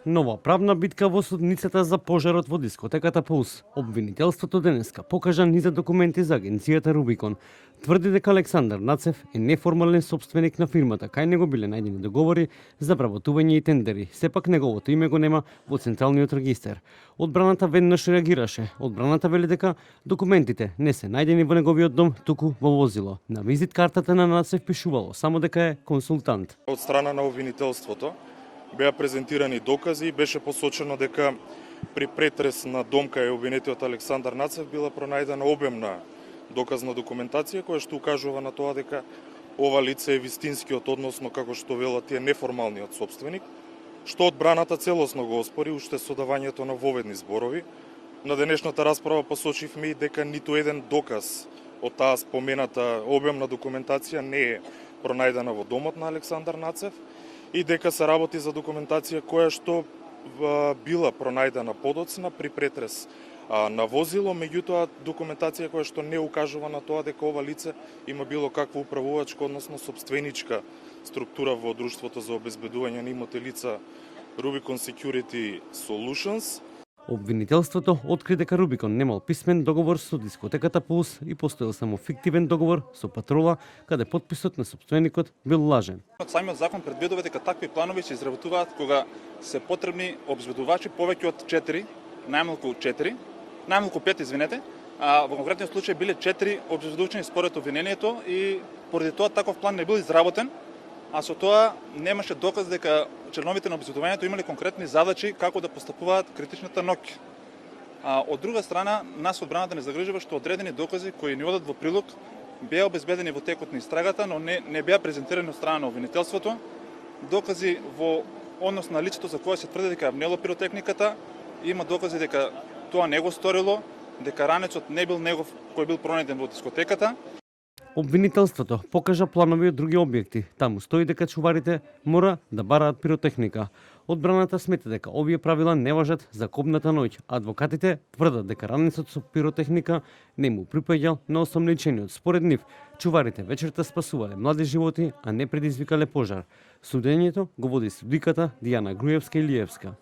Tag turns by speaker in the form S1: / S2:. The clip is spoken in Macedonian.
S1: Нова правна битка во судницата за пожарот во дискотеката Пулс. Обвинителството денеска покажа низа документи за агенцијата Рубикон. Тврди дека Александар Нацев е неформален собственик на фирмата, кај него биле најдени договори за вработување и тендери. Сепак неговото име го нема во централниот регистер. Одбраната веднаш реагираше. Одбраната вели дека документите не се најдени во неговиот дом, туку во возило. На визит картата на Нацев пишувало само дека е консултант.
S2: Од страна на обвинителството беа презентирани докази и беше посочено дека при претрес на дом кај обвинетиот Александар Нацев била пронајдена обемна доказна документација која што укажува на тоа дека ова лице е вистинскиот, односно како што велат тие неформалниот собственик, што одбраната целосно го оспори уште со давањето на воведни зборови. На денешната расправа посочивме и дека ниту еден доказ од таа спомената обемна документација не е пронајдена во домот на Александар Нацев и дека се работи за документација која што била пронајдена подоцна при претрес на возило, меѓутоа документација која што не укажува на тоа дека ова лице има било каква управувачка, односно собственичка структура во друштвото за обезбедување на имоти лица Rubicon Security Solutions.
S1: Обвинителството откри дека Рубикон немал писмен договор со дискотеката Пулс и постоел само фиктивен договор со патрола, каде потписот на собственикот бил лажен.
S3: Самиот закон предвидува дека такви планови се изработуваат кога се потребни обезбедувачи повеќе од 4, најмалку 5, извинете, а во конкретниот случај биле 4 обезбедувачи според обвинението и поради тоа таков план не бил изработен, а со тоа немаше доказ дека членовите на обезбедувањето имале конкретни задачи како да постапуваат критичната ноќ. Од друга страна, нас одбраната не загрижува што одредени докази кои ни одат во прилог беа обезбедени во текот на истрагата, но не беа презентирани од страна на обвинителството. Докази во однос на лицето за кое се тврди дека внело пиротехниката, има докази дека тоа не го сторило, дека ранецот не бил негов кој бил пронајден во дискотеката.
S1: Обвинителството покажа планови од други објекти. Таму стои дека чуварите мора да бараат пиротехника. Одбраната смета дека овие правила не важат за кобната ноќ. Адвокатите тврдат дека ранецот со пиротехника не му припаѓал на осомничениот. Според нив, чуварите вечерта спасувале млади животи, а не предизвикале пожар. Судењето го води судиката Дијана Груевска-Илиевска.